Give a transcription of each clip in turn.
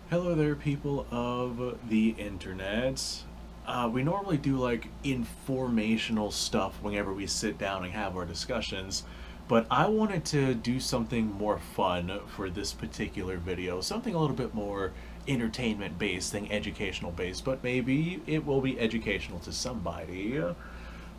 Hello there, people of the internet. We normally do like informational stuff whenever we sit down and have our discussions, but I wanted to do something more fun for this particular video, something a little bit more entertainment based than educational based, but maybe it will be educational to somebody.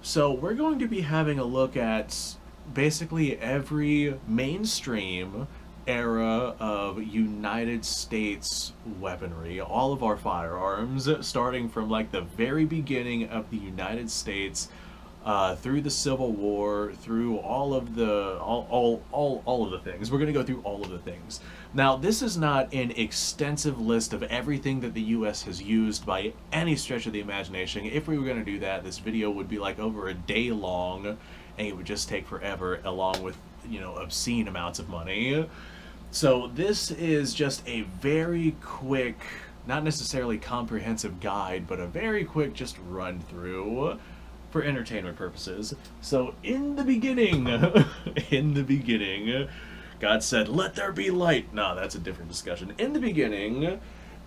So, we're going to be having a look at basically every mainstream era of United States weaponry, all of our firearms, starting from like the very beginning of the United States, through the Civil War, through all of the all of the things. We're gonna go through all of the things. Now, this is not an extensive list of everything that the U.S. has used by any stretch of the imagination. If we were gonna do that, this video would be like over a day long, and it would just take forever, along with obscene amounts of money. So this is just a very quick, not necessarily comprehensive guide, but a very quick just run through for entertainment purposes. So in the beginning, in the beginning, God said, "Let there be light." No, that's a different discussion. In the beginning,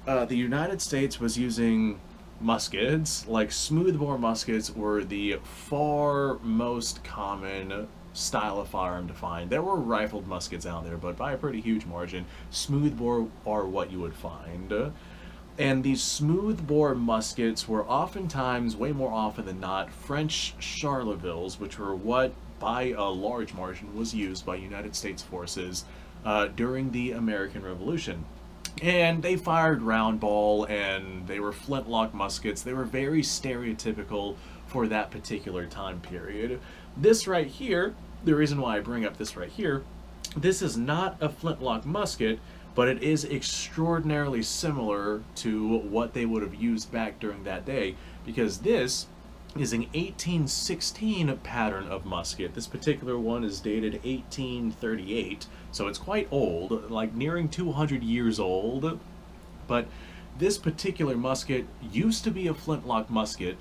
the United States was using muskets. Like smoothbore muskets were the far most common style of firearm to find. There were rifled muskets out there, but by a pretty huge margin, smoothbore are what you would find. And these smoothbore muskets were oftentimes, way more often than not, French Charlevilles, which were what, by a large margin, was used by United States forces during the American Revolution. And they fired round ball, and they were flintlock muskets. They were very stereotypical for that particular time period. This right here, the reason why I bring up this right here, this is not a flintlock musket, but it is extraordinarily similar to what they would have used back during that day, because this is an 1816 pattern of musket. This particular one is dated 1838, so it's quite old, like nearing 200 years old. But this particular musket used to be a flintlock musket,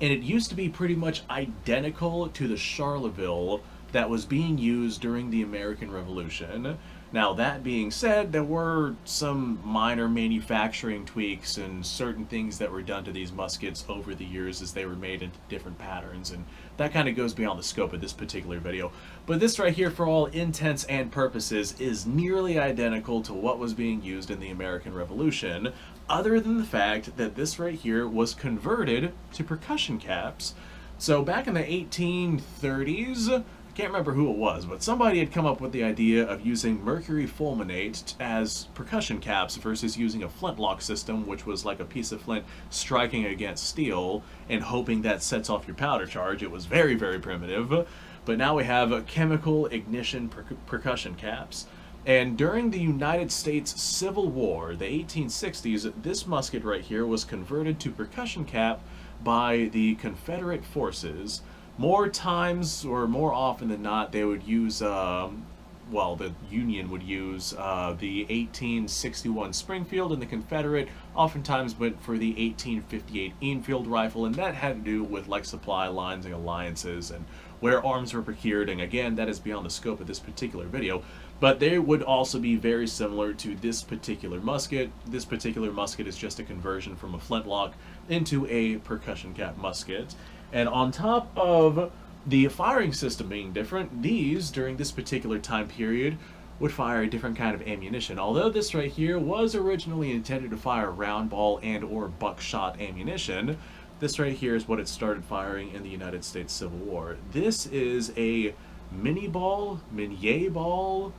and it used to be pretty much identical to the Charleville that was being used during the American Revolution. Now, that being said, there were some minor manufacturing tweaks and certain things that were done to these muskets over the years as they were made into different patterns, and that kind of goes beyond the scope of this particular video. But this right here, for all intents and purposes, is nearly identical to what was being used in the American Revolution, other than the fact that this right here was converted to percussion caps. So back in the 1830s, I can't remember who it was, but somebody had come up with the idea of using mercury fulminate as percussion caps versus using a flintlock system, which was like a piece of flint striking against steel and hoping that sets off your powder charge. It was very, very primitive. But now we have chemical ignition percussion caps. And during the United States Civil War, the 1860s, this musket right here was converted to percussion cap by the Confederate forces. More times, or more often than not, they would use, well, the Union would use the 1861 Springfield, and the Confederate oftentimes went for the 1858 Enfield rifle, and that had to do with like supply lines and alliances and where arms were procured, and again, that is beyond the scope of this particular video. But they would also be very similar to this particular musket. This particular musket is just a conversion from a flintlock into a percussion cap musket. And on top of the firing system being different, these, during this particular time period, would fire a different kind of ammunition. Although this right here was originally intended to fire round ball and or buckshot ammunition, this right here is what it started firing in the United States Civil War. This is a mini ball, minier ball.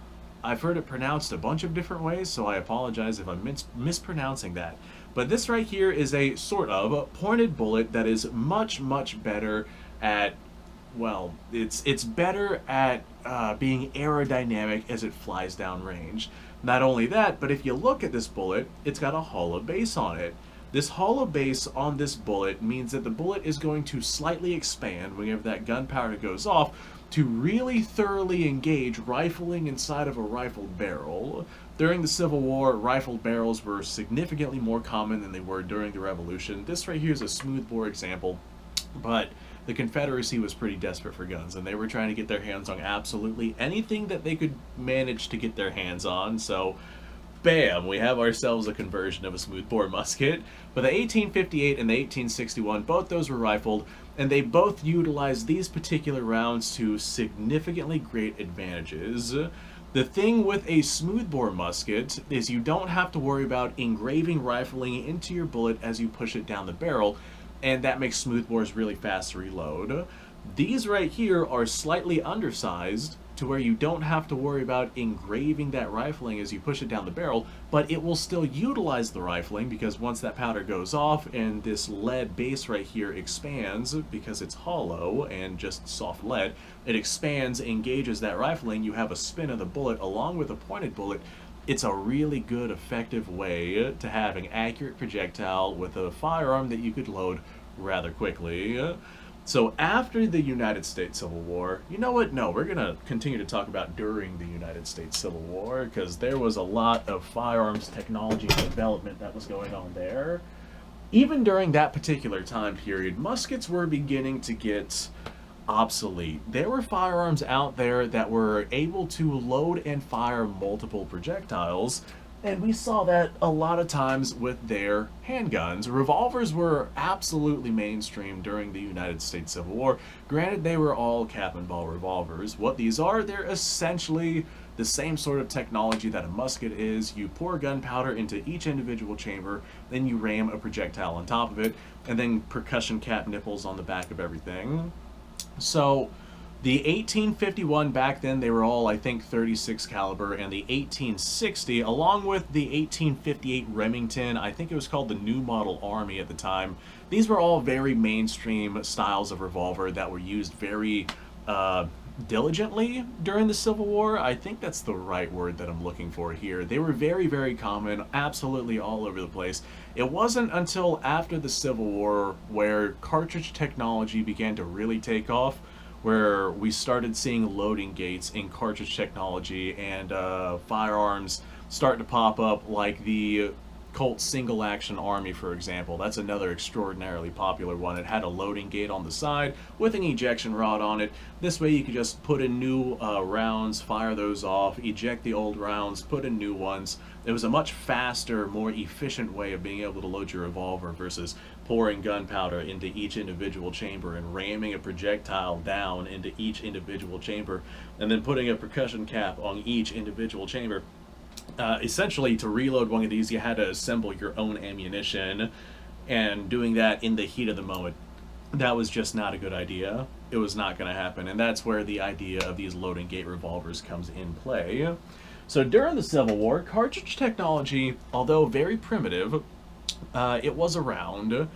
I've heard it pronounced a bunch of different ways, so I apologize if I'm mispronouncing that. But this right here is a sort of pointed bullet that is much, much better at, well, it's better at being aerodynamic as it flies down range. Not only that, but if you look at this bullet, it's got a hollow base on it. This hollow base on this bullet means that the bullet is going to slightly expand whenever that gunpowder goes off to really thoroughly engage rifling inside of a rifled barrel. During the Civil War, rifled barrels were significantly more common than they were during the Revolution. This right here is a smoothbore example, but the Confederacy was pretty desperate for guns, and they were trying to get their hands on absolutely anything that they could manage to get their hands on, so bam, we have ourselves a conversion of a smoothbore musket. But the 1858 and the 1861, both those were rifled, and they both utilized these particular rounds to significantly great advantages. The thing with a smoothbore musket is you don't have to worry about engraving rifling into your bullet as you push it down the barrel, and that makes smoothbores really fast to reload. These right here are slightly undersized to where you don't have to worry about engraving that rifling as you push it down the barrel, but it will still utilize the rifling because once that powder goes off and this lead base right here expands because it's hollow and just soft lead, it expands, engages that rifling, you have a spin of the bullet along with a pointed bullet. It's a really good, effective way to have an accurate projectile with a firearm that you could load rather quickly. So after the United States Civil War, you know what? No, we're going to continue to talk about during the United States Civil War because there was a lot of firearms technology development that was going on there. Even during that particular time period, muskets were beginning to get obsolete. There were firearms out there that were able to load and fire multiple projectiles, and we saw that a lot of times with their handguns. Revolvers were absolutely mainstream during the United States Civil War. Granted, they were all cap and ball revolvers. What these are, they're essentially the same sort of technology that a musket is. You pour gunpowder into each individual chamber, then you ram a projectile on top of it, and then percussion cap nipples on the back of everything. So the 1851 back then, they were all, I think, 36 caliber, and the 1860, along with the 1858 Remington, I think it was called the New Model Army at the time, these were all very mainstream styles of revolver that were used very diligently during the Civil War. I think that's the right word that I'm looking for here. They were very, very common, absolutely all over the place. It wasn't until after the Civil War where cartridge technology began to really take off, where we started seeing loading gates in cartridge technology and firearms start to pop up, like the Colt Single Action Army, for example. That's another extraordinarily popular one. It had a loading gate on the side with an ejection rod on it. This way you could just put in new rounds, fire those off, eject the old rounds, put in new ones. It was a much faster, more efficient way of being able to load your revolver versus pouring gunpowder into each individual chamber and ramming a projectile down into each individual chamber and then putting a percussion cap on each individual chamber. Essentially, to reload one of these, you had to assemble your own ammunition, and doing that in the heat of the moment, that was just not a good idea. It was not going to happen, and that's where the idea of these loading gate revolvers comes in play. So during the Civil War, cartridge technology, although very primitive, it was around,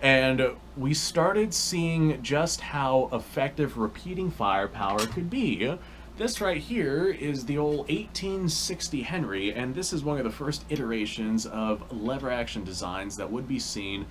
and we started seeing just how effective repeating firepower could be. This right here is the old 1860 Henry, and this is one of the first iterations of lever action designs that would be seen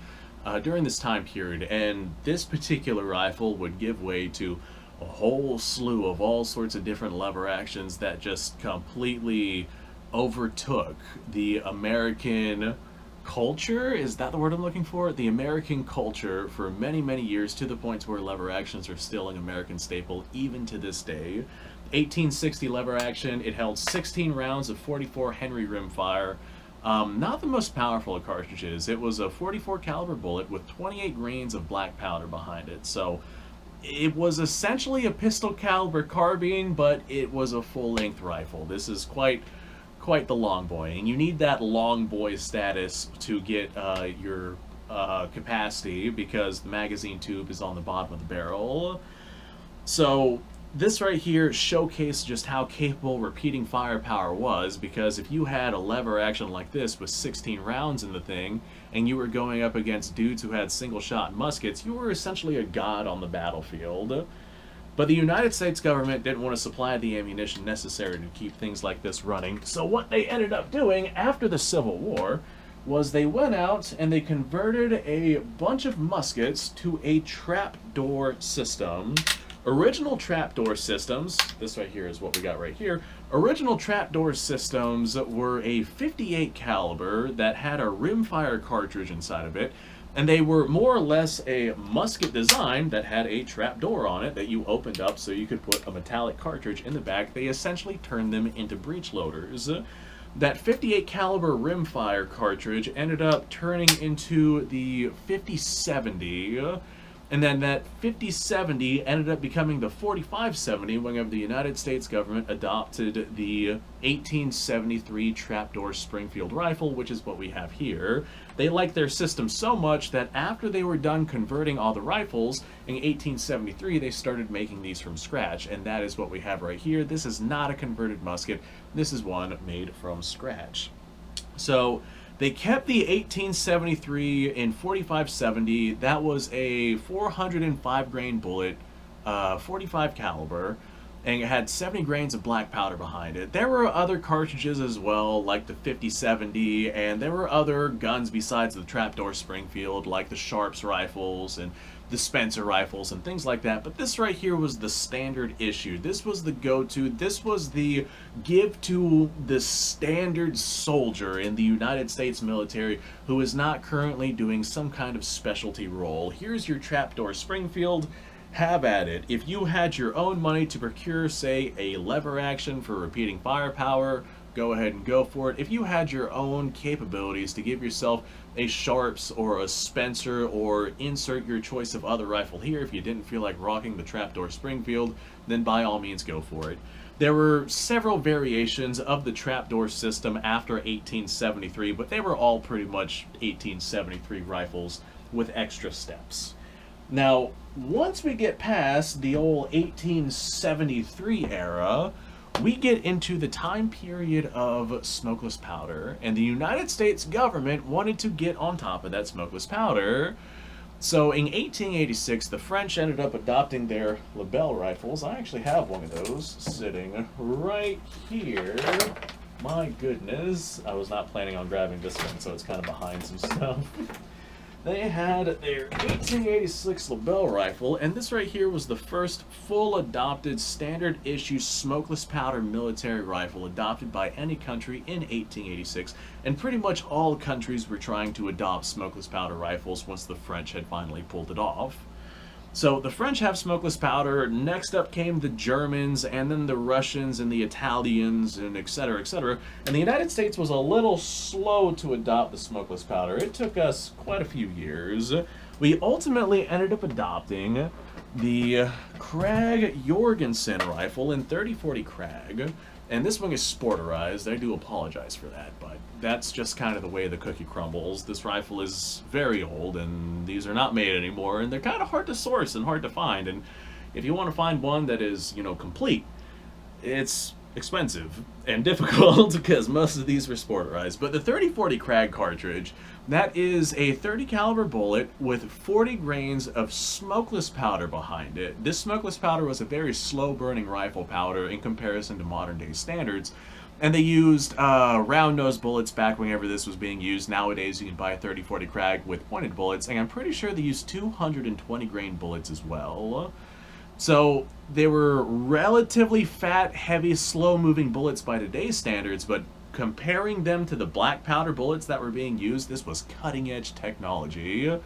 during this time period, and this particular rifle would give way to a whole slew of all sorts of different lever actions that just completely overtook the American culture. Is that the word I'm looking for? The American culture for many, many years, to the point where lever actions are still an American staple even to this day. 1860 lever action, it held 16 rounds of 44 Henry rimfire. Not the most powerful of cartridges. It was a 44 caliber bullet with 28 grains of black powder behind it. So it was essentially a pistol caliber carbine, but it was a full-length rifle. This is quite the long boy, and you need that long boy status to get your capacity, because the magazine tube is on the bottom of the barrel. So this right here showcased just how capable repeating firepower was, because if you had a lever action like this with 16 rounds in the thing, and you were going up against dudes who had single-shot muskets, you were essentially a god on the battlefield. But the United States government didn't want to supply the ammunition necessary to keep things like this running, so what they ended up doing after the Civil War was they went out and they converted a bunch of muskets to a trapdoor system. Original trapdoor systems, this right here is what we got right here. Original trapdoor systems were a 58 caliber that had a rimfire cartridge inside of it, and they were more or less a musket design that had a trapdoor on it that you opened up so you could put a metallic cartridge in the back. They essentially turned them into breech loaders. That 58 caliber rimfire cartridge ended up turning into the 5070, and then that 5070 ended up becoming the 4570 whenever the United States government adopted the 1873 trapdoor Springfield rifle, which is what we have here. They liked their system so much that after they were done converting all the rifles, in 1873 they started making these from scratch, and that is what we have right here. This is not a converted musket. This is one made from scratch. So they kept the 1873 in 4570. That was a 405 grain bullet, 45 caliber, and it had 70 grains of black powder behind it. There were other cartridges as well, like the 5070, and there were other guns besides the trapdoor Springfield, like the Sharps rifles and the Spencer rifles and things like that, but this right here was the standard issue. This was the go-to. This was the give to the standard soldier in the United States military who is not currently doing some kind of specialty role. Here's your trapdoor Springfield. Have at it. If you had your own money to procure, say, a lever action for repeating firepower, go ahead and go for it. If you had your own capabilities to give yourself a Sharps or a Spencer, or insert your choice of other rifle here, if you didn't feel like rocking the trapdoor Springfield, then by all means go for it. There were several variations of the trapdoor system after 1873, but they were all pretty much 1873 rifles with extra steps. Now, once we get past the old 1873 era, we get into the time period of smokeless powder, and the United States government wanted to get on top of that smokeless powder. So in 1886, the French ended up adopting their Lebel rifles. I actually have one of those sitting right here. My goodness, I was not planning on grabbing this one, so it's kind of behind some stuff. They had their 1886 Lebel rifle, and this right here was the first full adopted standard issue smokeless powder military rifle adopted by any country in 1886, and pretty much all countries were trying to adopt smokeless powder rifles once the French had finally pulled it off. So the French have smokeless powder, next up came the Germans, and then the Russians and the Italians, and etc., etc. And the United States was a little slow to adopt the smokeless powder. It took us quite a few years. We ultimately ended up adopting the Krag Jorgensen rifle in 3040 Krag. And this one is sporterized. I do apologize for that, but that's just kind of the way the cookie crumbles. This rifle is very old, and these are not made anymore, and they're kind of hard to source and hard to find. And if you want to find one that is, complete, it's expensive and difficult because most of these were sporterized. But the 3040 Krag cartridge, that is a 30 caliber bullet with 40 grains of smokeless powder behind it. This smokeless powder was a very slow burning rifle powder in comparison to modern day standards, and they used round nose bullets back whenever this was being used. Nowadays you can buy a 3040 Krag with pointed bullets, and I'm pretty sure they used 220 grain bullets as well. So they were relatively fat, heavy, slow-moving bullets by today's standards, but comparing them to the black powder bullets that were being used, this was cutting-edge technology.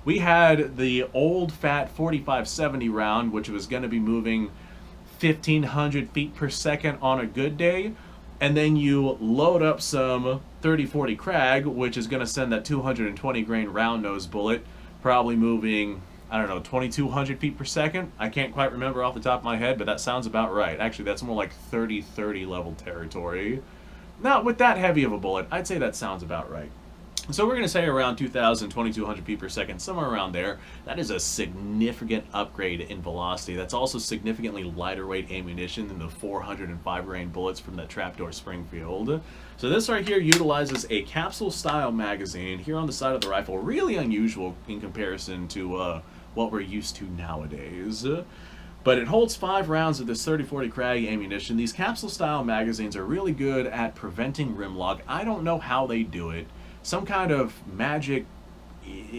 We had the old fat 4570 round, which was going to be moving 1,500 feet per second on a good day, and then you load up some 3040 Krag, which is going to send that 220 grain round nose bullet, probably moving, I don't know, 2,200 feet per second. I can't quite remember off the top of my head, but that sounds about right. Actually, that's more like 30-30 level territory. Not with that heavy of a bullet, I'd say that sounds about right. So we're going to say around 2,000, 2,200 feet per second, somewhere around there. That is a significant upgrade in velocity. That's also significantly lighter weight ammunition than the 405 grain bullets from that trapdoor Springfield. So this right here utilizes a capsule-style magazine here on the side of the rifle. Really unusual in comparison to what we're used to nowadays. But it holds 5 rounds of this 3040 Krag ammunition. These capsule-style magazines are really good at preventing rim lock. I don't know how they do it. Some kind of magic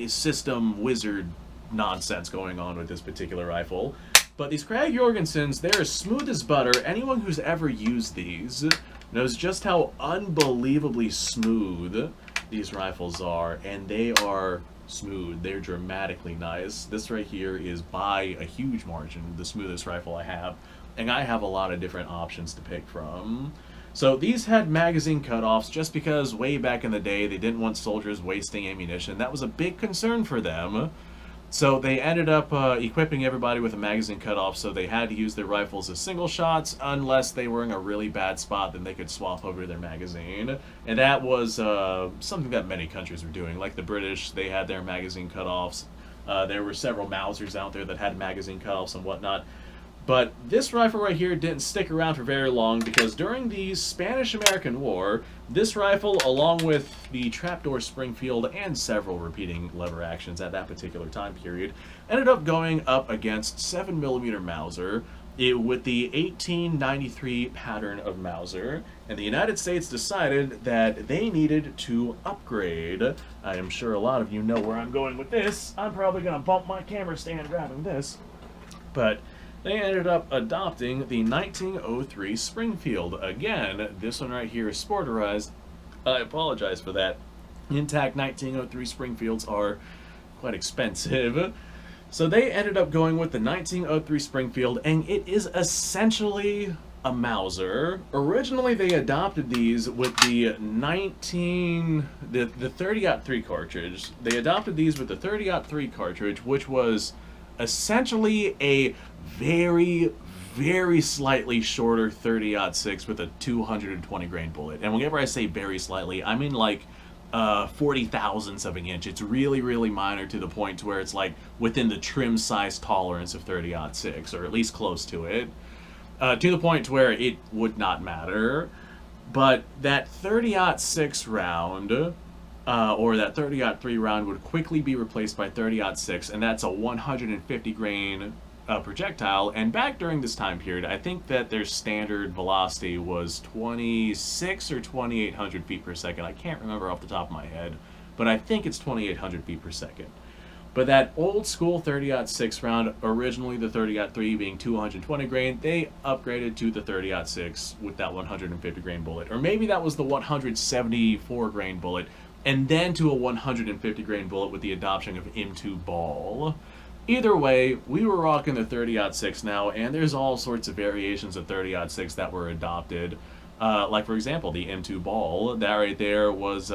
system wizard nonsense going on with this particular rifle. But these Krag Jorgensens, they're as smooth as butter. Anyone who's ever used these knows just how unbelievably smooth these rifles are, and they are smooth. They're dramatically nice. This right here is by a huge margin the smoothest rifle I have, and I have a lot of different options to pick from. So these had magazine cutoffs just because way back in the day they didn't want soldiers wasting ammunition. That was a big concern for them. So they ended up equipping everybody with a magazine cutoff, so they had to use their rifles as single shots unless they were in a really bad spot, then they could swap over their magazine. And that was something that many countries were doing. Like the British, they had their magazine cutoffs. There were several Mausers out there that had magazine cutoffs and whatnot. But this rifle right here didn't stick around for very long because during the Spanish-American War, this rifle, along with the Trapdoor Springfield and several repeating lever actions at that particular time period, ended up going up against 7mm Mauser with the 1893 pattern of Mauser, and the United States decided that they needed to upgrade. I am sure a lot of you know where I'm going with this. I'm probably going to bump my camera stand grabbing this. But they ended up adopting the 1903 Springfield. Again, this one right here is sporterized. I apologize for that. Intact 1903 Springfields are quite expensive. So they ended up going with the 1903 Springfield, and it is essentially a Mauser. Originally, they adopted these with the 30-03 cartridge. They adopted these with the 30-03 cartridge, which was essentially a very, very slightly shorter 30-06 with a 220 grain bullet. And whenever I say very slightly, I mean like 40 thousandths of an inch. It's really, really minor to the point to where it's like within the trim size tolerance of 30-06, or at least close to it. To the point to where it would not matter. But that 30-06 round, or that 30-03 round would quickly be replaced by 30-06, and that's a 150 grain projectile. And back during this time period, I think that their standard velocity was 26 or 2800 feet per second. I can't remember off the top of my head, but I think it's 2800 feet per second. But that old school 30-06 round, originally the 30-03 being 220 grain, they upgraded to the 30-06 with that 150 grain bullet. Or maybe that was the 174 grain bullet, and then to a 150 grain bullet with the adoption of M2 ball. Either way, we were rocking the 30-06 now, and there's all sorts of variations of 30-06 that were adopted. Like, for example, the M2 ball. That right there was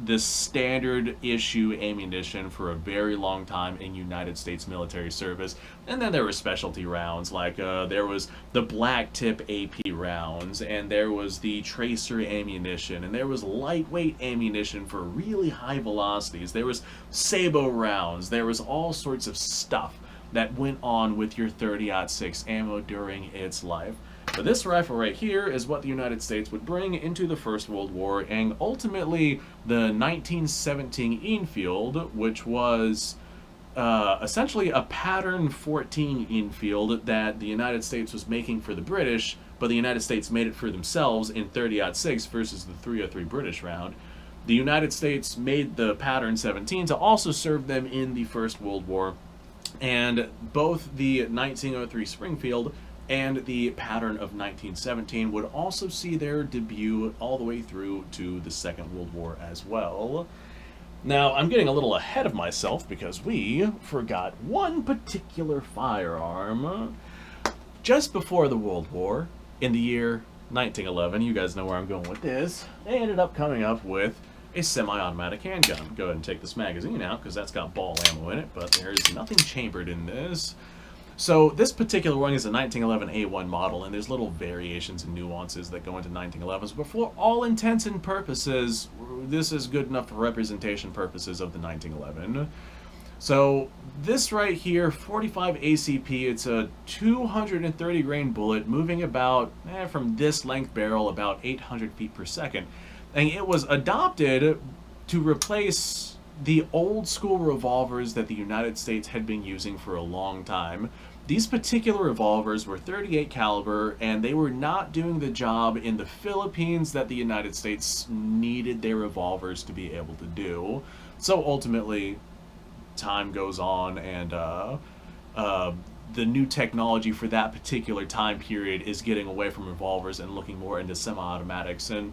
this standard issue ammunition for a very long time in United States military service. And then there were specialty rounds, like there was the black tip AP rounds, and there was the tracer ammunition, and there was lightweight ammunition for really high velocities. There was sabot rounds. There was all sorts of stuff that went on with your 30-06 ammo during its life. But this rifle right here is what the United States would bring into the First World War, and ultimately the 1917 Enfield, which was essentially a pattern 14 Enfield that the United States was making for the British, but the United States made it for themselves in 30-06 versus the 303 British round. The United States made the pattern 17 to also serve them in the First World War, and both the 1903 Springfield and the pattern of 1917 would also see their debut all the way through to the Second World War as well. Now, I'm getting a little ahead of myself because we forgot one particular firearm. Just before the World War, in the year 1911, you guys know where I'm going with this, they ended up coming up with a semi-automatic handgun. Go ahead and take this magazine out because that's got ball ammo in it, but there's nothing chambered in this. So this particular one is a 1911 A1 model, and there's little variations and nuances that go into 1911s, but for all intents and purposes, this is good enough for representation purposes of the 1911. So this right here, 45 ACP, it's a 230 grain bullet moving about, from this length barrel, about 800 feet per second. And it was adopted to replace the old school revolvers that the United States had been using for a long time. These particular revolvers were 38 caliber, and they were not doing the job in the Philippines that the United States needed their revolvers to be able to do. So ultimately, time goes on, and the new technology for that particular time period is getting away from revolvers and looking more into semi-automatics, and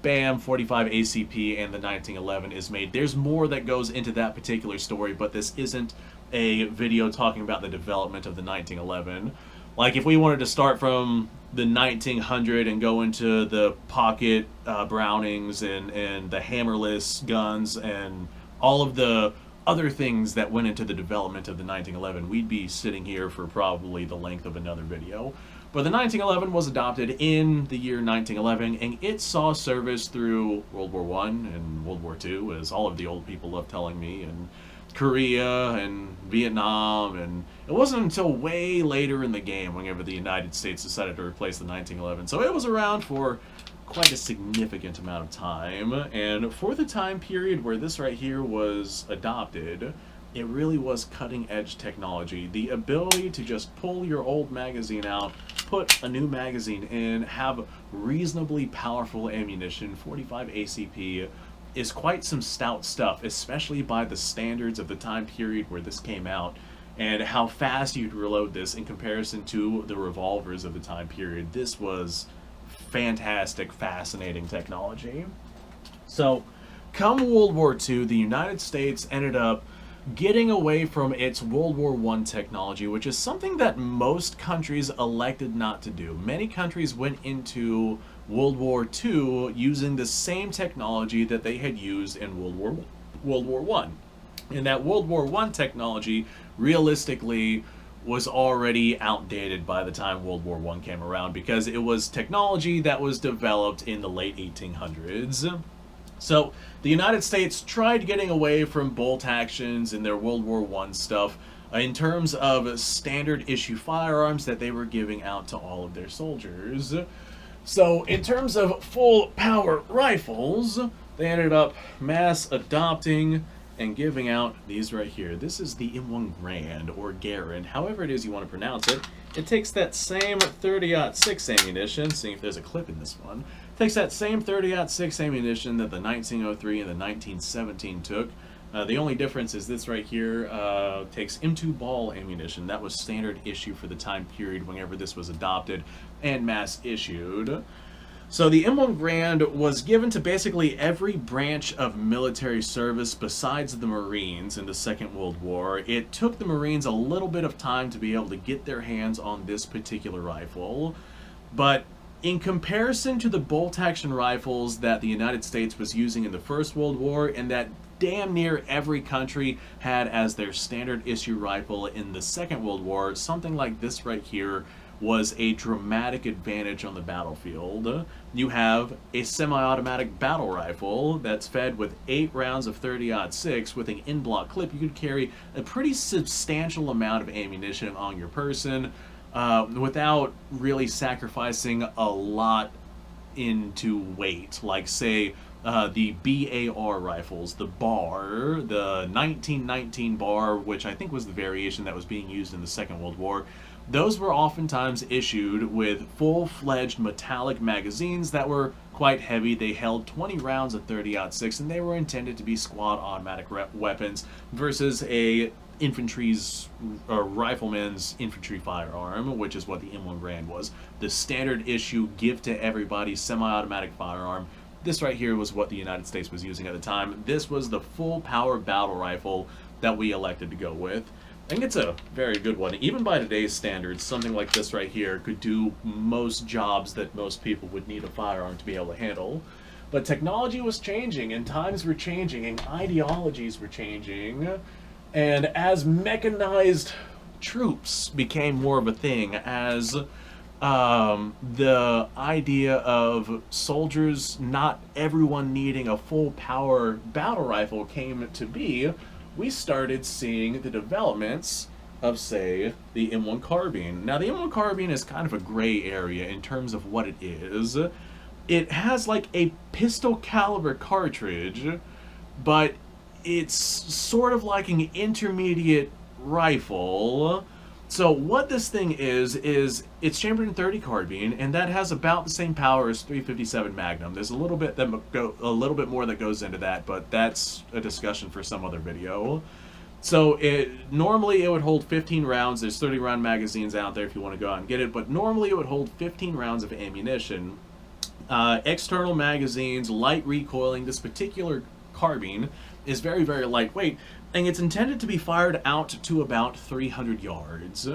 bam, 45 ACP and the 1911 is made. There's more that goes into that particular story, but this isn't a video talking about the development of the 1911. Like, if we wanted to start from the 1900 and go into the pocket Brownings and the hammerless guns and all of the other things that went into the development of the 1911, we'd be sitting here for probably the length of another video. But the 1911 was adopted in the year 1911, and it saw service through World War One and World War Two, as all of the old people love telling me, and Korea and Vietnam, and it wasn't until way later in the game whenever the United States decided to replace the 1911. So it was around for quite a significant amount of time, and for the time period where this right here was adopted, it really was cutting-edge technology. The ability to just pull your old magazine out, put a new magazine in, have reasonably powerful ammunition, 45 ACP, is quite some stout stuff, especially by the standards of the time period where this came out, and how fast you'd reload this in comparison to the revolvers of the time period. This was fantastic, fascinating technology. So, come World War II, the United States ended up getting away from its World War I technology, which is something that most countries elected not to do. Many countries went into World War II using the same technology that they had used in World War I. And that World War I technology, realistically, was already outdated by the time World War I came around, because it was technology that was developed in the late 1800s. So the United States tried getting away from bolt actions in their World War I stuff in terms of standard issue firearms that they were giving out to all of their soldiers. So in terms of full power rifles, they ended up mass adopting and giving out these right here. This is the M1 Garand, or Garand, however it is you want to pronounce it. It takes that same 30-06 ammunition, seeing if there's a clip in this one, takes that same 30-06 ammunition that the 1903 and the 1917 took. The only difference is this right here takes M2 ball ammunition. That was standard issue for the time period whenever this was adopted and mass issued. So the M1 Garand was given to basically every branch of military service besides the Marines in the Second World War. It took the Marines a little bit of time to be able to get their hands on this particular rifle, but in comparison to the bolt-action rifles that the United States was using in the First World War, and that damn near every country had as their standard issue rifle in the Second World War, something like this right here was a dramatic advantage on the battlefield. You have a semi-automatic battle rifle that's fed with 8 rounds of 30-06 with an in-block clip. You could carry a pretty substantial amount of ammunition on your person without really sacrificing a lot into weight. Like, say, the BAR rifles, the BAR, the 1919 BAR, which I think was the variation that was being used in the Second World War. Those were oftentimes issued with full-fledged metallic magazines that were quite heavy. They held 20 rounds of 30-06, and they were intended to be squad automatic weapons versus a infantry's or rifleman's infantry firearm, which is what the M1 Garand was. The standard issue, give to everybody semi-automatic firearm. This right here was what the United States was using at the time. This was the full power battle rifle that we elected to go with. I think it's a very good one. Even by today's standards, something like this right here could do most jobs that most people would need a firearm to be able to handle. But technology was changing, and times were changing, and ideologies were changing. And as mechanized troops became more of a thing, as the idea of soldiers, not everyone needing a full power battle rifle came to be, we started seeing the developments of, say, the M1 carbine. Now, the M1 carbine is kind of a gray area in terms of what it is. It has like a pistol caliber cartridge, but it's sort of like an intermediate rifle. So what this thing is it's chambered in .30 carbine, and that has about the same power as .357 Magnum. There's a little bit more that goes into that, but that's a discussion for some other video. So normally it would hold 15 rounds. There's 30 round magazines out there if you want to go out and get it, but normally it would hold 15 rounds of ammunition. External magazines, light recoiling. This particular carbine is very, very lightweight, and it's intended to be fired out to about 300 yards.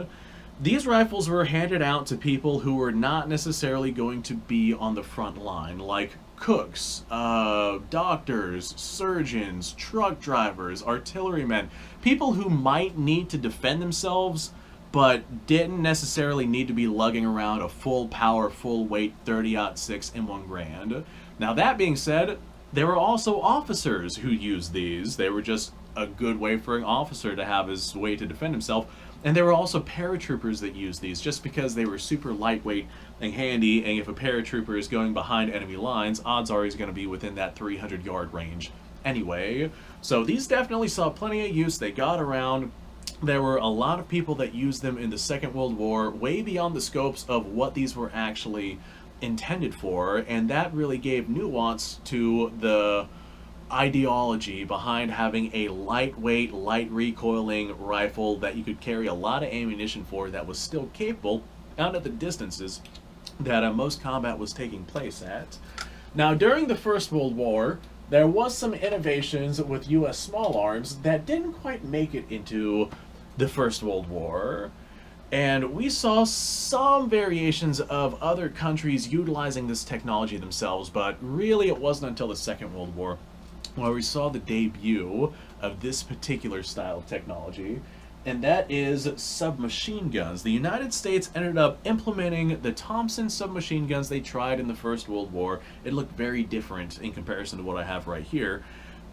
These rifles were handed out to people who were not necessarily going to be on the front line, like cooks, doctors, surgeons, truck drivers, artillerymen, people who might need to defend themselves but didn't necessarily need to be lugging around a full power, full weight 30-06 M1 Garand. Now, that being said, there were also officers who used these. They were just a good way for an officer to have his way to defend himself. And there were also paratroopers that used these just because they were super lightweight and handy, and if a paratrooper is going behind enemy lines, odds are he's going to be within that 300-yard range anyway. So these definitely saw plenty of use. They got around. There were a lot of people that used them in the Second World War, way beyond the scopes of what these were actually intended for, and that really gave nuance to the ideology behind having a lightweight, light recoiling rifle that you could carry a lot of ammunition for that was still capable out at the distances that most combat was taking place at. Now, during the First World War, there was some innovations with U.S. small arms that didn't quite make it into the First World War. And we saw some variations of other countries utilizing this technology themselves, but really it wasn't until the Second World War where we saw the debut of this particular style of technology, and that is submachine guns. The United States ended up implementing the Thompson submachine guns they tried in the First World War. It looked very different in comparison to what I have right here,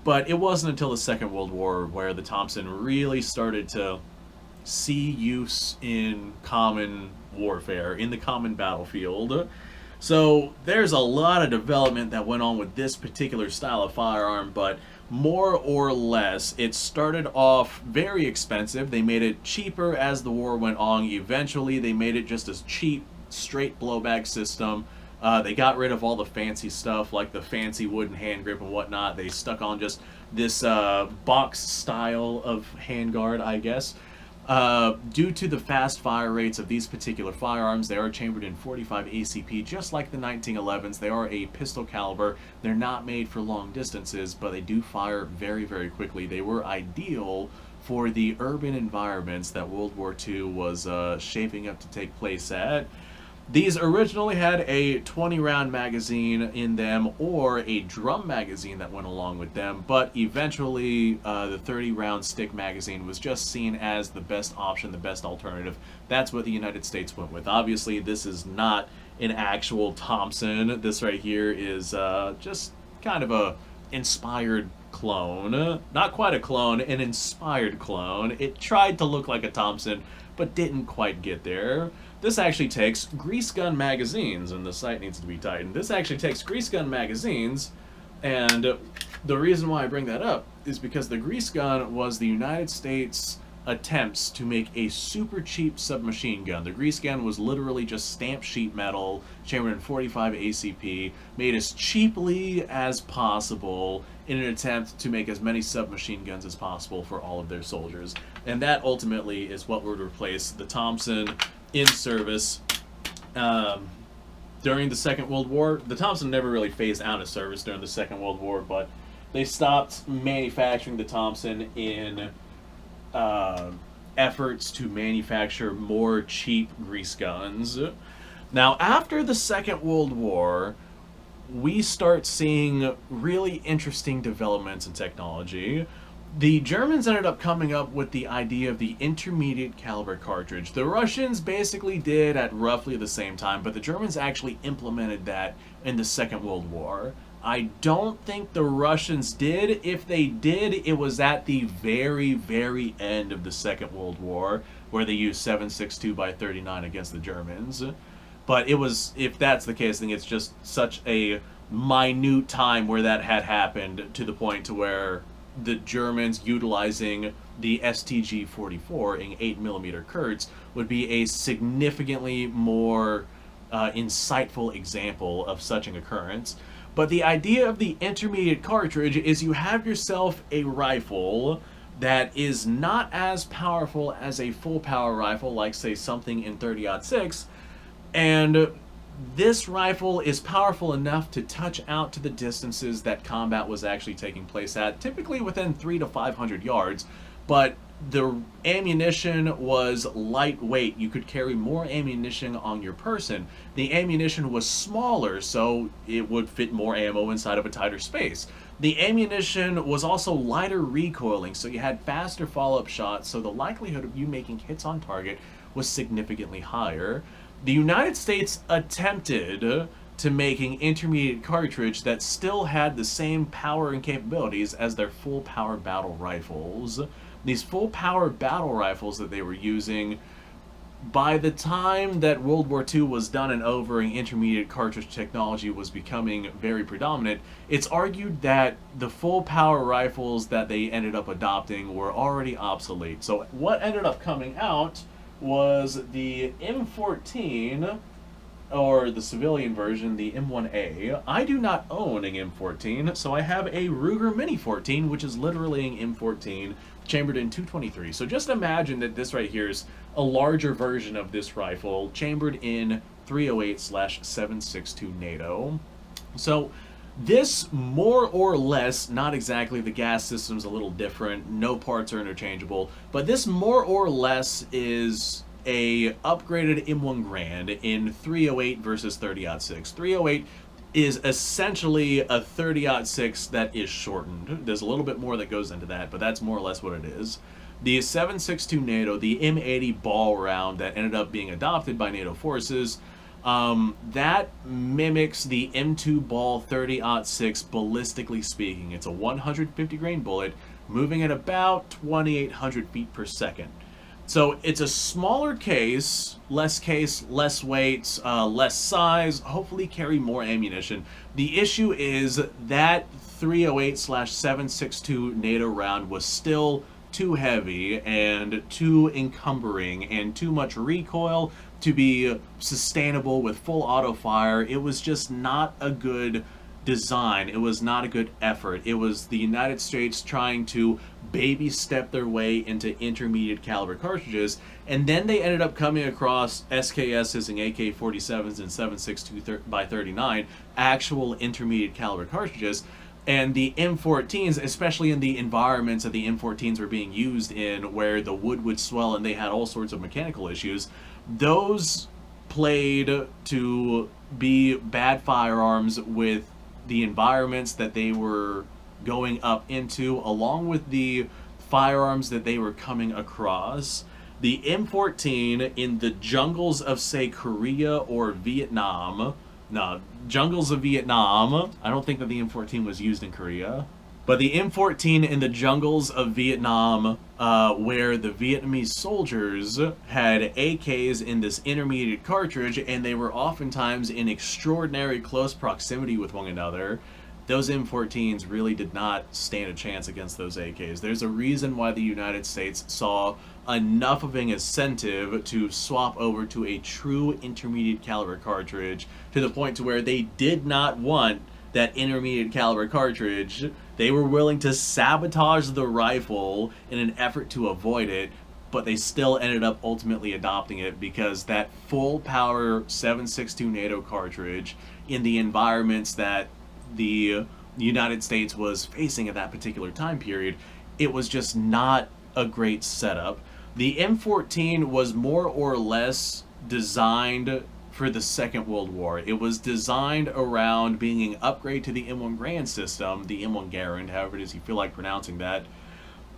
but it wasn't until the Second World War where the Thompson really started to see use in common warfare, in the common battlefield. So there's a lot of development that went on with this particular style of firearm, but more or less it started off very expensive. They made it cheaper as the war went on. Eventually they made it just as cheap, straight blowback system. They got rid of all the fancy stuff like the fancy wooden hand grip and whatnot. They stuck on just this box style of handguard, I guess. Due to the fast fire rates of these particular firearms, they are chambered in 45 ACP, just like the 1911s. They are a pistol caliber. They're not made for long distances, but they do fire very, very quickly. They were ideal for the urban environments that World War II was shaping up to take place at. These originally had a 20-round magazine in them or a drum magazine that went along with them, but eventually the 30-round stick magazine was just seen as the best option, the best alternative. That's what the United States went with. Obviously, this is not an actual Thompson. This right here is just kind of a inspired clone. Not quite a clone, an inspired clone. It tried to look like a Thompson, but didn't quite get there. This actually takes grease gun magazines, and the sight needs to be tightened. This actually takes grease gun magazines, and the reason why I bring that up is because the grease gun was the United States' attempts to make a super cheap submachine gun. The grease gun was literally just stamped sheet metal, chambered in 45 ACP, made as cheaply as possible in an attempt to make as many submachine guns as possible for all of their soldiers. And that ultimately is what would replace the Thompson in service. During the Second World War, the Thompson never really phased out of service during the Second World War, but they stopped manufacturing the Thompson in efforts to manufacture more cheap grease guns. Now, after the Second World War, we start seeing really interesting developments in technology. The Germans ended up coming up with the idea of the intermediate caliber cartridge. The Russians basically did at roughly the same time, but the Germans actually implemented that in the Second World War. I don't think the Russians did. If they did, it was at the very, very end of the Second World War, where they used 7.62x39 against the Germans. But it was, if that's the case, I think it's just such a minute time where that had happened, to the point to where the Germans utilizing the STG-44 in 8mm Kurz would be a significantly more insightful example of such an occurrence. But the idea of the intermediate cartridge is you have yourself a rifle that is not as powerful as a full power rifle, like say something in 30-06, and this rifle is powerful enough to touch out to the distances that combat was actually taking place at, typically within 300 to 500 yards, but the ammunition was lightweight. You could carry more ammunition on your person. The ammunition was smaller, so it would fit more ammo inside of a tighter space. The ammunition was also lighter recoiling, so you had faster follow-up shots, so the likelihood of you making hits on target was significantly higher. The United States attempted to make an intermediate cartridge that still had the same power and capabilities as their full power battle rifles. These full power battle rifles that they were using, by the time that World War II was done and over and intermediate cartridge technology was becoming very predominant, it's argued that the full power rifles that they ended up adopting were already obsolete. So what ended up coming out was the M14, or the civilian version, the M1A. I do not own an M14, so I have a Ruger Mini 14, which is literally an M14 chambered in .223. So just imagine that this right here is a larger version of this rifle, chambered in .308/7.62 NATO. So this, more or less, not exactly, the gas system's a little different, no parts are interchangeable, but this more or less is a upgraded M1 Garand in .308 versus 30-06. .308 is essentially a 30-06 that is shortened. There's a little bit more that goes into that, but that's more or less what it is. The 7.62 NATO, the M80 ball round that ended up being adopted by NATO forces, that mimics the M2 ball 30-06 ballistically speaking. It's a 150 grain bullet moving at about 2,800 feet per second. So it's a smaller case, less weight, less size, hopefully carry more ammunition. The issue is that .308/7.62 NATO round was still too heavy and too encumbering and too much recoil to be sustainable with full auto fire. It was just not a good design. It was not a good effort. It was the United States trying to baby step their way into intermediate caliber cartridges, and then they ended up coming across SKSs and AK-47s and 7.62 x 39, actual intermediate caliber cartridges. And the M14s, especially in the environments that the M14s were being used in, where the wood would swell and they had all sorts of mechanical issues, those played to be bad firearms with the environments that they were going up into, along with the firearms that they were coming across. The M14 in the jungles of, say, Korea or Vietnam, jungles of Vietnam, I don't think that the M14 was used in Korea, but the M14 in the jungles of Vietnam, where the Vietnamese soldiers had AKs in this intermediate cartridge, and they were oftentimes in extraordinary close proximity with one another, those M14s really did not stand a chance against those AKs. There's a reason why the United States saw enough of an incentive to swap over to a true intermediate caliber cartridge, to the point to where they did not want that intermediate caliber cartridge. They were willing to sabotage the rifle in an effort to avoid it, but they still ended up ultimately adopting it, because that full power 7.62 NATO cartridge, in the environments that the United States was facing at that particular time period, it was just not a great setup. The M14 was more or less designed for the Second World War. It was designed around being an upgrade to the M1 Garand system, the M1 Garand, however it is you feel like pronouncing that,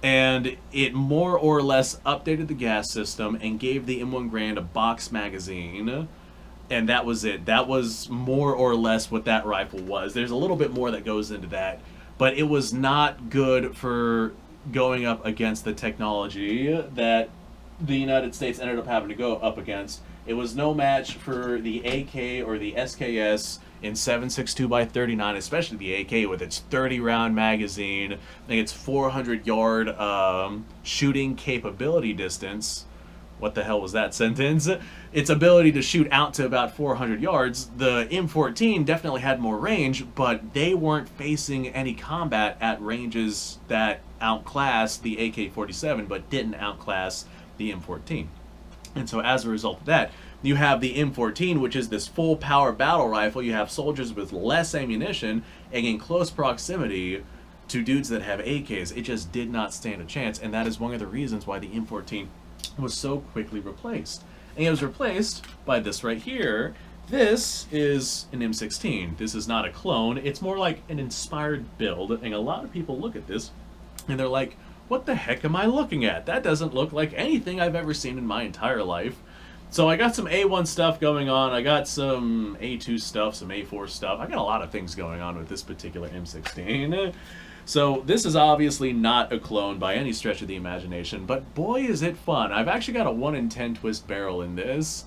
and it more or less updated the gas system and gave the M1 Garand a box magazine. And that was it. That was more or less what that rifle was. There's a little bit more that goes into that, but it was not good for going up against the technology that the United States ended up having to go up against. It was no match for the AK or the SKS in 7.62 x 39, especially the AK with its 30-round magazine, I think its 400-yard shooting capability distance. What the hell was that sentence? Its ability to shoot out to about 400 yards. The M14 definitely had more range, but they weren't facing any combat at ranges that outclassed the AK-47, but didn't outclass the M14. And so as a result of that, you have the M14, which is this full power battle rifle. You have soldiers with less ammunition and in close proximity to dudes that have AKs. It just did not stand a chance, and that is one of the reasons why the M14 was so quickly replaced. And it was replaced by this right here. This is an M16. This is not a clone. It's more like an inspired build, and a lot of people look at this and they're like, what the heck am I looking at? That doesn't look like anything I've ever seen in my entire life. So I got some A1 stuff going on, I got some A2 stuff, some A4 stuff. I got a lot of things going on with this particular M16. So this is obviously not a clone by any stretch of the imagination, but boy is it fun. I've actually got a 1 in 10 twist barrel in this,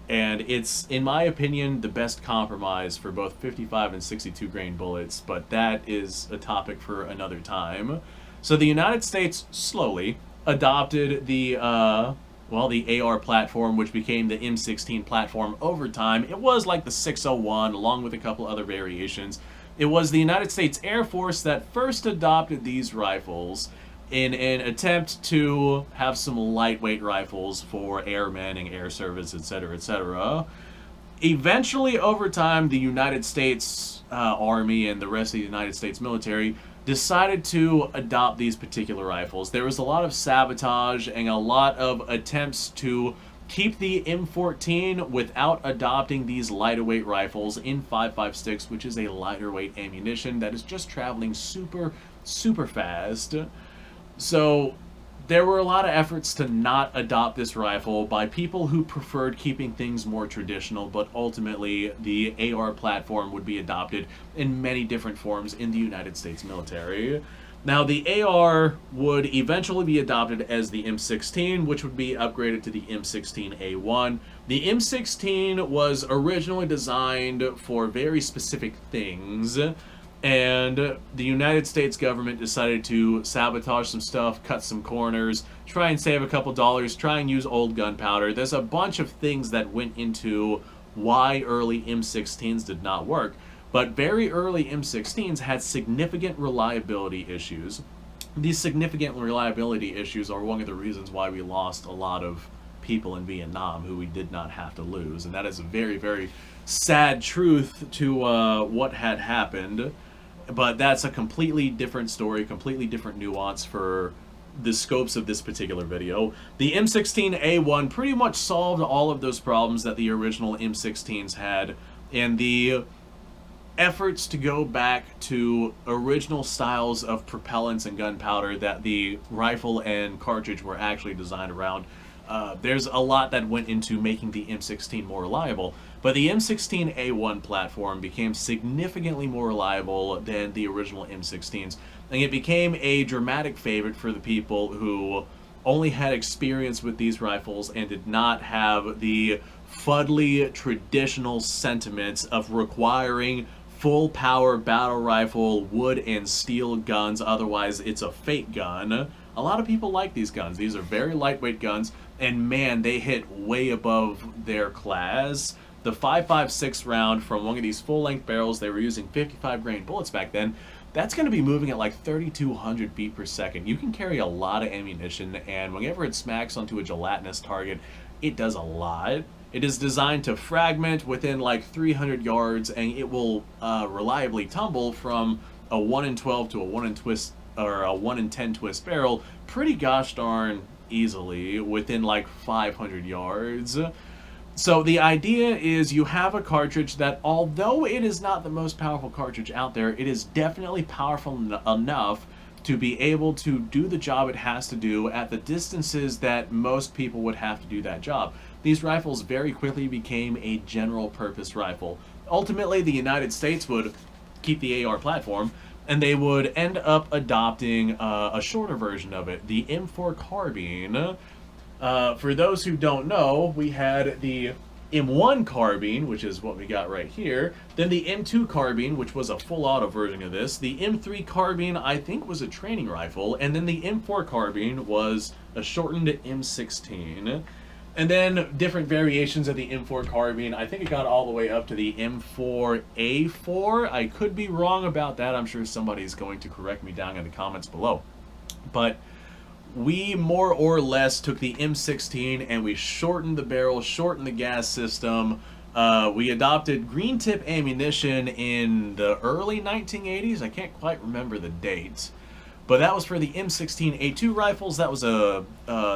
and it's, in my opinion, the best compromise for both 55 and 62 grain bullets, but that is a topic for another time. So the United States slowly adopted the the AR platform, which became the M16 platform over time. It was like the 601, along with a couple other variations. It was the United States Air Force that first adopted these rifles in an attempt to have some lightweight rifles for airmen and air service, etc., etc. Eventually, over time, the United States Army and the rest of the United States military decided to adopt these particular rifles. There was a lot of sabotage and a lot of attempts to keep the M14 without adopting these lighter weight rifles in 5.56, which is a lighter weight ammunition that is just traveling super, super fast. So there were a lot of efforts to not adopt this rifle by people who preferred keeping things more traditional, but ultimately the AR platform would be adopted in many different forms in the United States military. Now, the AR would eventually be adopted as the M16, which would be upgraded to the M16A1. The M16 was originally designed for very specific things, and the United States government decided to sabotage some stuff, cut some corners, try and save a couple dollars, try and use old gunpowder. There's a bunch of things that went into why early M16s did not work. But very early M16s had significant reliability issues. These significant reliability issues are one of the reasons why we lost a lot of people in Vietnam who we did not have to lose. And that is a very, very sad truth to what had happened. But that's a completely different story, completely different nuance for the scopes of this particular video. The M16A1 pretty much solved all of those problems that the original M16s had, and the efforts to go back to original styles of propellants and gunpowder that the rifle and cartridge were actually designed around. There's a lot that went into making the M16 more reliable, but the M16A1 platform became significantly more reliable than the original M16s, and it became a dramatic favorite for the people who only had experience with these rifles and did not have the fuddly traditional sentiments of requiring full power battle rifle wood and steel guns, otherwise it's a fake gun. A lot of people like these guns. These are very lightweight guns, and man, they hit way above their class. The 5.56 round from one of these full-length barrels, they were using 55 grain bullets back then, that's going to be moving at like 3,200 feet per second. You can carry a lot of ammunition, and whenever it smacks onto a gelatinous target, it does a lot. It is designed to fragment within like 300 yards, and it will reliably tumble from a 1 in 12 to a 1 in twist or a 1 in 10 twist barrel pretty gosh darn easily within like 500 yards. So the idea is you have a cartridge that, although it is not the most powerful cartridge out there, it is definitely powerful enough to be able to do the job it has to do at the distances that most people would have to do that job. These rifles very quickly became a general purpose rifle. Ultimately, the United States would keep the AR platform, and they would end up adopting a shorter version of it, the M4 carbine. For those who don't know, we had the M1 carbine, which is what we got right here, then the M2 carbine, which was a full auto version of this, the M3 carbine I think was a training rifle, and then the M4 carbine was a shortened M16. And then different variations of the M4 carbine. I think it got all the way up to the M4A4. I could be wrong about that. I'm sure somebody's going to correct me down in the comments below. But we more or less took the M16 and we shortened the barrel, shortened the gas system, We adopted green tip ammunition in the early 1980s. I can't quite remember the date. But that was for the M16A2 rifles. That was a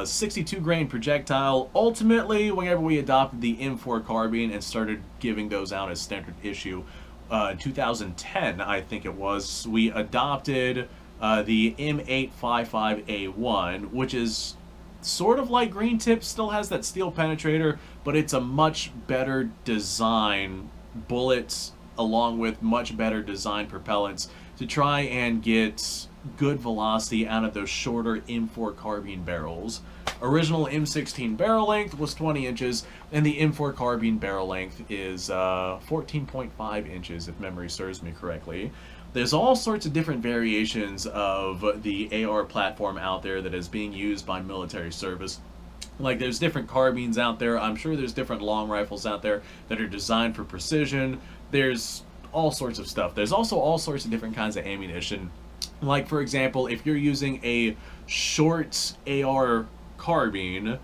62 grain projectile. Ultimately, whenever we adopted the M4 carbine and started giving those out as standard issue, in 2010, I think it was, we adopted the M855A1, which is sort of like green tip, still has that steel penetrator, but it's a much better design bullets along with much better design propellants to try and get good velocity out of those shorter M4 carbine barrels. Original M16 barrel length was 20 inches, and the M4 carbine barrel length is 14.5 inches, if memory serves me correctly. There's all sorts of different variations of the AR platform out there that is being used by military service. Like, there's different carbines out there. I'm sure there's different long rifles out there that are designed for precision. There's all sorts of stuff. There's also all sorts of different kinds of ammunition. Like, for example, if you're using a short AR carbine,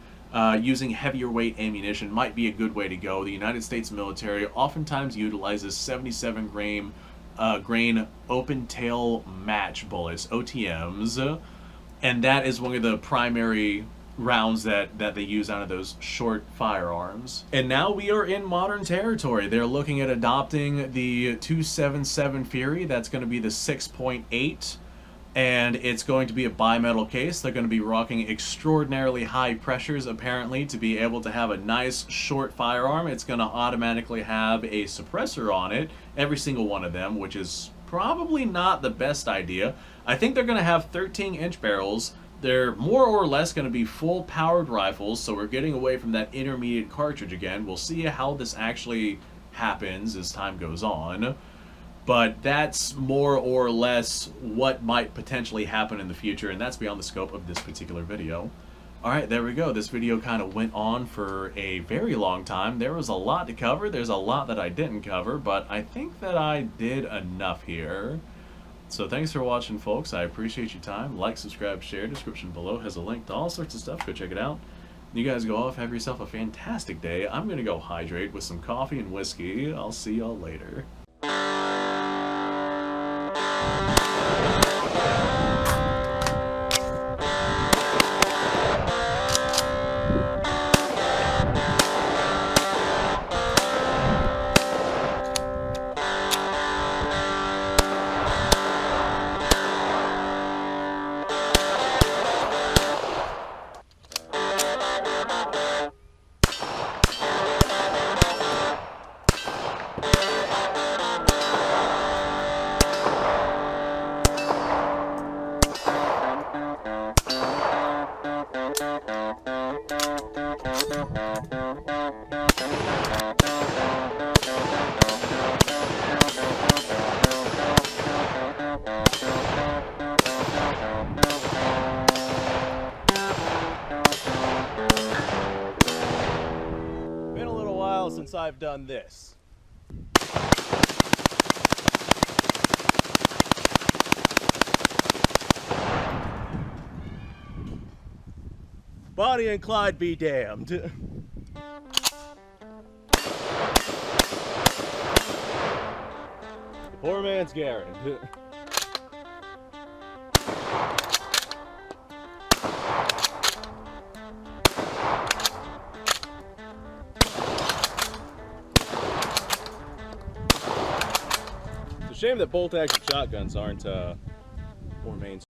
using heavier weight ammunition might be a good way to go. The United States military oftentimes utilizes 77 grain open tail match bullets, OTMs, and that is one of the primary rounds that they use out of those short firearms. And now we are in modern territory. They're looking at adopting the 277 Fury. That's going to be the 6.8, and it's going to be a bimetal case. They're going to be rocking extraordinarily high pressures, apparently, to be able to have a nice short firearm. It's going to automatically have a suppressor on it, every single one of them, which is probably not the best idea. I think they're going to have 13-inch barrels. They're more or less going to be full powered rifles, so we're getting away from that intermediate cartridge again. We'll see how this actually happens as time goes on, but that's more or less what might potentially happen in the future, and that's beyond the scope of this particular video. Alright, there we go. This video kind of went on for a very long time. There was a lot to cover. There's a lot that I didn't cover, but I think that I did enough here. So thanks for watching, folks. I appreciate your time. Like, subscribe, share. Description below has a link to all sorts of stuff. Go check it out. You guys go off. Have yourself a fantastic day. I'm going to go hydrate with some coffee and whiskey. I'll see y'all later. Been a little while since I've done this. Bonnie and Clyde be damned. Poor man's Garrett. It's a shame that bolt-action shotguns aren't more mainstream.